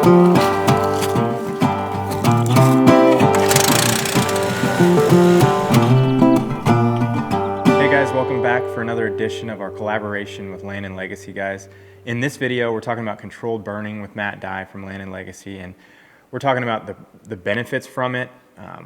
Hey guys, welcome back for another edition of our collaboration with Land and Legacy guys. In this video, we're talking about controlled burning with Matt Dye from Land and Legacy, and we're talking about the benefits from it,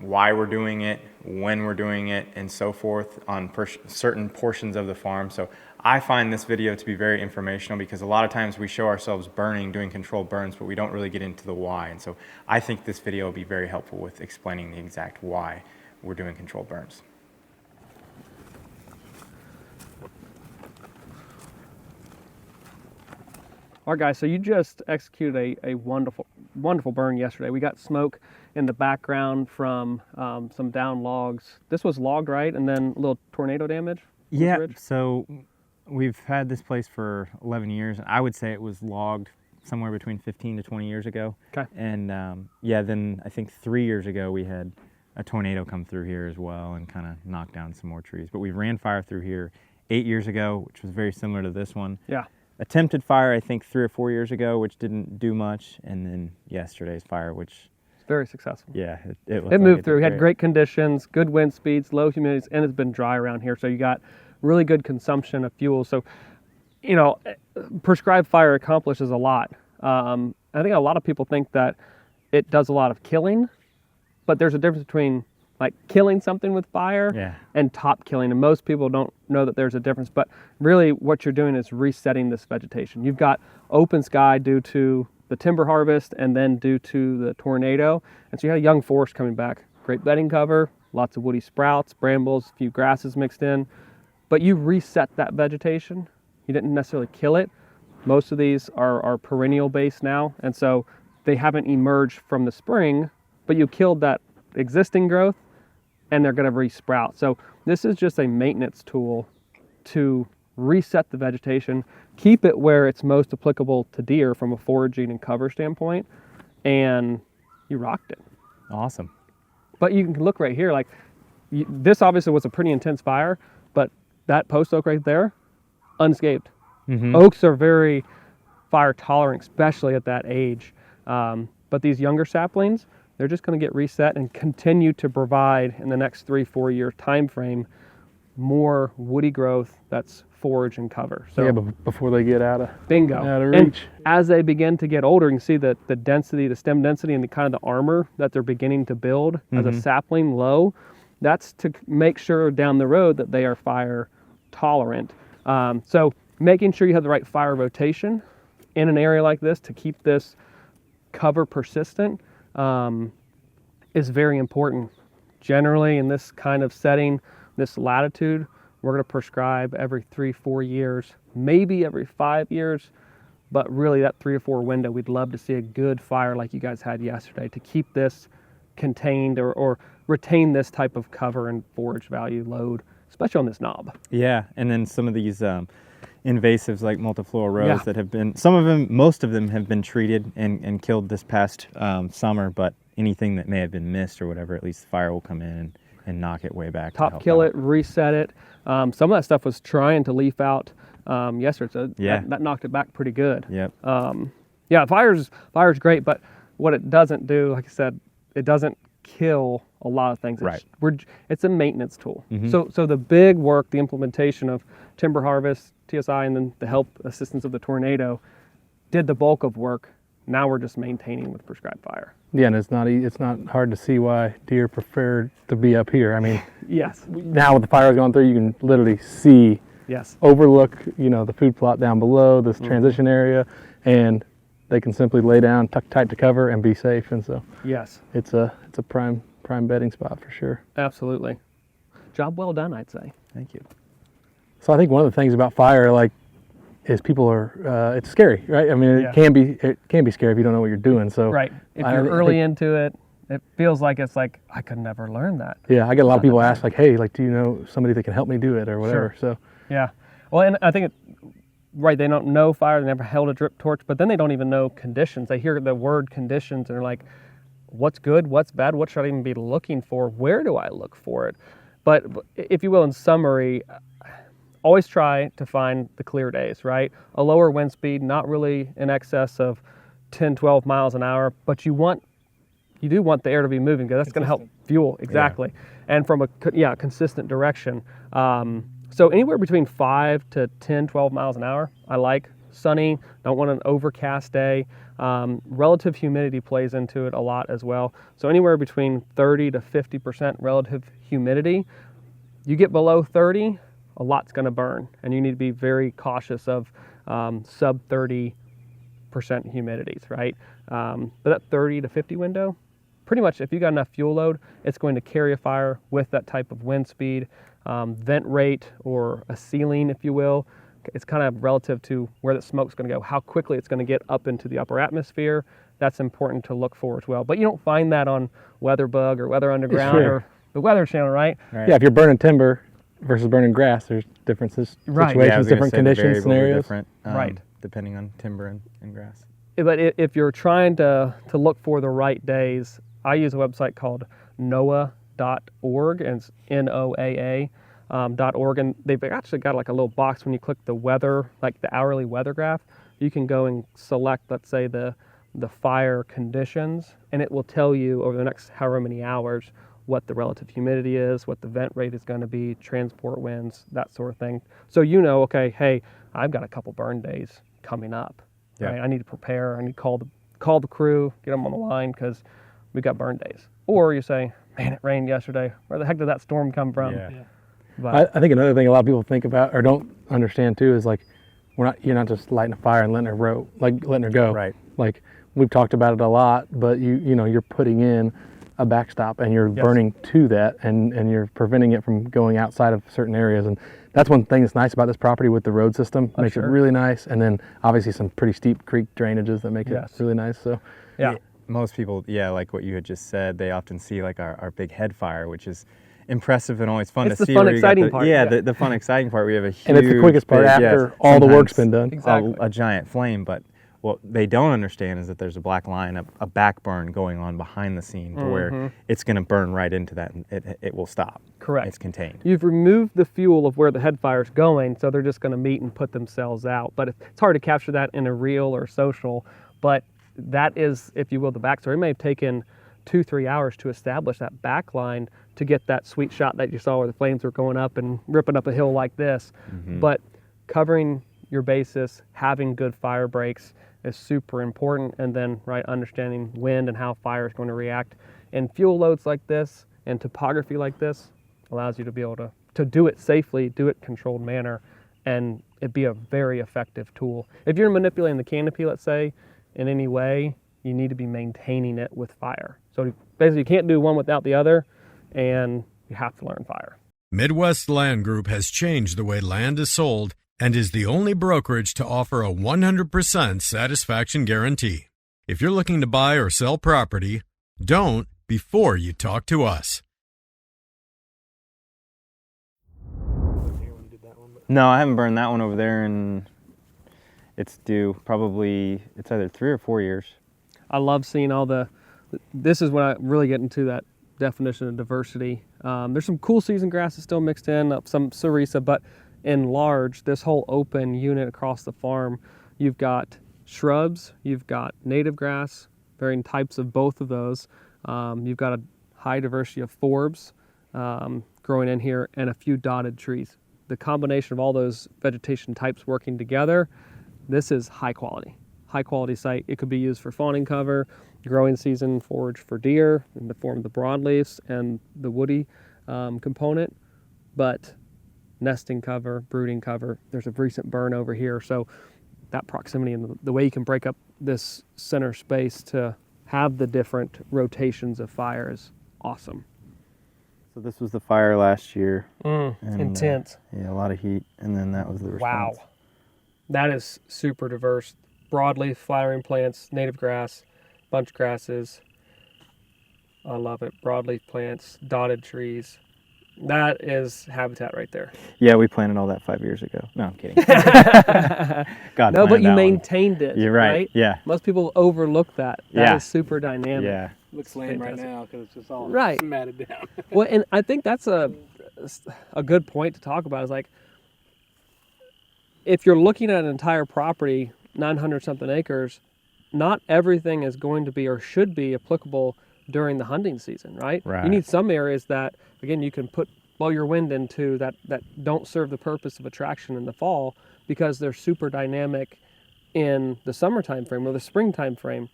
why we're doing it, when we're doing it, and so forth on certain portions of the farm. So I find this video to be very informational because a lot of times we show ourselves burning, doing controlled burns, but we don't really get into the why. And so I think this video will be very helpful with explaining the exact why we're doing controlled burns. All right, guys, so you just executed a wonderful burn yesterday. We got smoke in the background from some down logs. This was logged, right? And then a little tornado damage? Yeah, so we've had this place for 11 years. I would say it was logged somewhere between 15 to 20 years ago. Okay. And yeah, then I think 3 years ago we had a tornado come through here as well and kind of knock down some more trees. But we ran fire through here 8 years ago, which was very similar to this one. Yeah. Attempted fire, I think 3 or 4 years ago, which didn't do much, and then yesterday's fire, which it's very successful. Yeah, it moved through. We had great conditions, good wind speeds, low humidities, and it's been dry around here, so you got really good consumption of fuel. So, you know, prescribed fire accomplishes a lot. I think a lot of people think that it does a lot of killing, but there's a difference between like killing something with fire and top killing, and most people don't know that there's a difference. But really what you're doing is resetting this vegetation. You've got open sky due to the timber harvest and then due to the tornado, and so you had a young forest coming back. Great bedding cover, lots of woody sprouts, brambles, a few grasses mixed in, but you reset that vegetation. You didn't necessarily kill it. Most of these are perennial based now, and so they haven't emerged from the spring, but you killed that existing growth and they're going to re-sprout. So this is just a maintenance tool to reset the vegetation, keep it where it's most applicable to deer from a foraging and cover standpoint, and you rocked it. Awesome. But you can look right here, like this obviously was a pretty intense fire, but that post oak right there, unscathed. Mm-hmm. Oaks are very fire tolerant, especially at that age. But these younger saplings, they're just going to get reset and continue to provide in the next 3-4 year time frame more woody growth that's forage and cover. So yeah, but before they get out of reach. And as they begin to get older, you can see the density, the stem density, and the kind of the armor that they're beginning to build as a sapling low. That's to make sure down the road that they are fire tolerant. So making sure you have the right fire rotation in an area like this to keep this cover persistent is very important. Generally in this kind of setting, this latitude, we're going to prescribe every 3-4 years, maybe every 5 years, but really that 3 or 4 window, we'd love to see a good fire like you guys had yesterday to keep this contained or retain this type of cover and forage value load, especially on this knob. Yeah, and then some of these invasives like multifloral rose that have been, most of them have been treated and killed this past summer, but anything that may have been missed or whatever, at least the fire will come in and knock it way back. Top kill it, reset it. Some of that stuff was trying to leaf out yesterday, so that knocked it back pretty good. Yep. Yeah, fire's great, but what it doesn't do, like I said, it doesn't kill a lot of things. Right. It's a maintenance tool. Mm-hmm. So the big work, the implementation of timber harvest, TSI, and then the help assistance of the tornado did the bulk of work. Now we're just maintaining with prescribed fire. Yeah, and it's not hard to see why deer prefer to be up here. I mean, yes. Now with the fire going through, you can literally see, overlook, the food plot down below, this transition area, and they can simply lay down, tuck tight to cover, and be safe. And so, it's a prime bedding spot for sure. Absolutely. Job well done, I'd say. Thank you. So I think one of the things about fire, is people are, it's scary, right? I mean, it can be scary if you don't know what you're doing. So right. If you're early into it, it feels like I could never learn that. Yeah, I get a lot of people ask hey, do you know somebody that can help me do it or whatever? Sure. So yeah. Well, and I think they don't know fire, they never held a drip torch, but then they don't even know conditions. They hear the word conditions and they're like, what's good, what's bad, what should I even be looking for? Where do I look for it? But if you will, in summary, always try to find the clear days, right? A lower wind speed, not really in excess of 10, 12 miles an hour, but you do want the air to be moving because that's going to help fuel. Exactly. Yeah. And from a consistent direction. So anywhere between 5 to 10, 12 miles an hour, I like. Sunny, don't want an overcast day. Relative humidity plays into it a lot as well. So anywhere between 30 to 50% relative humidity. You get below 30, a lot's going to burn, and you need to be very cautious of sub 30% humidities, right? But that 30 to 50 window, pretty much if you got enough fuel load, it's going to carry a fire with that type of wind speed, vent rate, or a ceiling, if you will. It's kind of relative to where the smoke's going to go, how quickly it's going to get up into the upper atmosphere. That's important to look for as well. But you don't find that on WeatherBug or Weather Underground or the Weather Channel, right? Yeah, if you're burning timber versus burning grass, there's differences, situations, different conditions, scenarios. Different, depending on timber and grass. But if you're trying to look for the right days, I use a website called NOAA.org, and it's NOAA. .org, and they've actually got like a little box when you click the weather, like the hourly weather graph. You can go and select, let's say, the fire conditions, and it will tell you over the next however many hours what the relative humidity is, what the vent rate is going to be, transport winds, that sort of thing. So you know, okay, hey, I've got a couple burn days coming up. Yeah. Right? I need to prepare. I need to call the crew, get them on the line because we've got burn days. Or you say, man, it rained yesterday. Where the heck did that storm come from? Yeah. But I think another thing a lot of people think about or don't understand too is like you're not just lighting a fire and letting her go. Right. Like we've talked about it a lot, but you're putting in a backstop and you're burning to that and you're preventing it from going outside of certain areas. And that's one thing that's nice about this property with the road system. Makes it really nice, and then obviously some pretty steep creek drainages that make it really nice. So most people, like what you had just said, they often see like our big head fire, which is impressive and always fun to see. It's the fun, exciting part. The fun, exciting part. We have a huge, and it's the quickest part after all the work's been done. Exactly. A giant flame, but what they don't understand is that there's a black line, a back burn going on behind the scene to where it's going to burn right into that, and it will stop. Correct. It's contained. You've removed the fuel of where the head fire's going, so they're just going to meet and put themselves out. But it's hard to capture that in a reel or social, but that is, if you will, the backstory. It may have taken 2-3 hours to establish that back line to get that sweet shot that you saw where the flames were going up and ripping up a hill like this. But covering your basis, having good fire breaks is super important, and then understanding wind and how fire is going to react. And fuel loads like this and topography like this allows you to be able to do it safely, do it in a controlled manner, and it be a very effective tool. If you're manipulating the canopy, let's say, in any way, you need to be maintaining it with fire. So basically you can't do one without the other, and you have to learn fire. Midwest Land Group has changed the way land is sold and is the only brokerage to offer a 100% satisfaction guarantee. If you're looking to buy or sell property, don't before you talk to us. No, I haven't burned that one over there, and it's due probably, it's either 3 or 4 years. I love seeing this is when I really get into that definition of diversity. There's some cool season grasses still mixed in, some sericea, but in large, this whole open unit across the farm, you've got shrubs, you've got native grass, varying types of both of those. You've got a high diversity of forbs growing in here, and a few dotted trees. The combination of all those vegetation types working together, this is high quality site. It could be used for fawning cover, growing season forage for deer in the form of the broadleafs and the woody component, but nesting cover, brooding cover. There's a recent burn over here, so that proximity and the way you can break up this center space to have the different rotations of fire is awesome. So this was the fire last year. Intense. A lot of heat, and then that was the response. Wow. That is super diverse. Broadleaf, flowering plants, native grass, bunch grasses. I love it. Broadleaf plants, dotted trees. That is habitat right there. Yeah, we planted all that 5 years ago. No, I'm kidding. No, but you maintained it. You're right. Yeah. Most people overlook that. That is super dynamic. Yeah. Looks lame right now because it's just all matted down. Well, and I think that's a good point to talk about. Is like, if you're looking at an entire property, 900 something acres, not everything is going to be or should be applicable during the hunting season, right? Right. You need some areas that, again, you can blow your wind into that don't serve the purpose of attraction in the fall because they're super dynamic in the summer time frame or the spring time frame,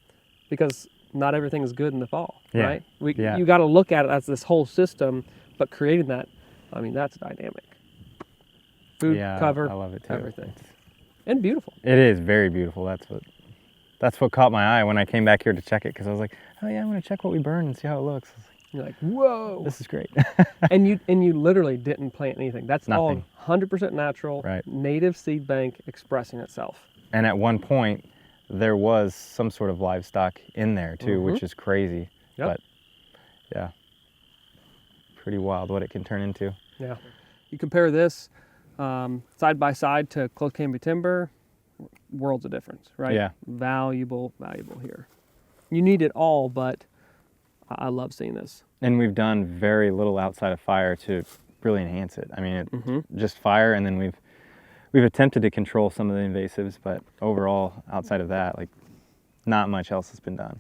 because not everything is good in the fall, right? You got to look at it as this whole system, but creating that, I mean, that's dynamic. Food, cover, I love it too. Everything. And beautiful. It is very beautiful. That's what caught my eye when I came back here to check it, because I was like, oh yeah, I'm gonna check what we burn and see how it looks. You're like, whoa, this is great. and you literally didn't plant anything. That's nothing. All 100% natural, right. Native seed bank expressing itself. And at one point, there was some sort of livestock in there too, which is crazy. Yep. But yeah, pretty wild what it can turn into. Yeah. You compare this side by side to close canopy timber, worlds of difference, right? Yeah. Valuable here. You need it all, but I love seeing this. And we've done very little outside of fire to really enhance it. I mean, just fire, and then we've attempted to control some of the invasives, but overall, outside of that, like, not much else has been done.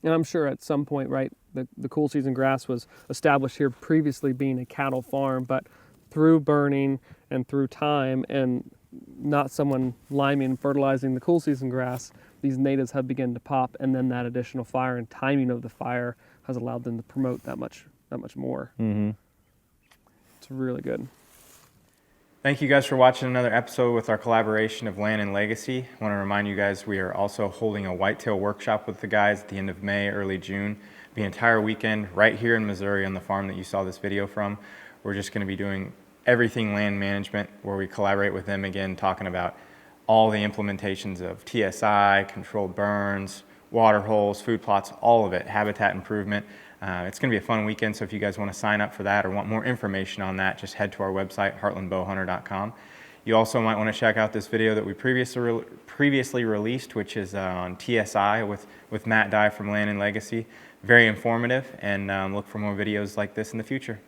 And I'm sure at some point, right, the cool season grass was established here previously being a cattle farm, but through burning and through time and not someone liming and fertilizing the cool season grass, these natives have begun to pop, and then that additional fire and timing of the fire has allowed them to promote that much more. It's really good. Thank you guys for watching another episode with our collaboration of Land and Legacy. I want to remind you guys we are also holding a whitetail workshop with the guys at the end of May, early June. The entire weekend right here in Missouri on the farm that you saw this video from. We're just going to be doing everything land management, where we collaborate with them again, talking about all the implementations of TSI, controlled burns, water holes, food plots, all of it, habitat improvement. It's going to be a fun weekend, so if you guys want to sign up for that or want more information on that, just head to our website, heartlandbowhunter.com. You also might want to check out this video that we previously released, which is on TSI with Matt Dye from Land and Legacy. Very informative, and look for more videos like this in the future.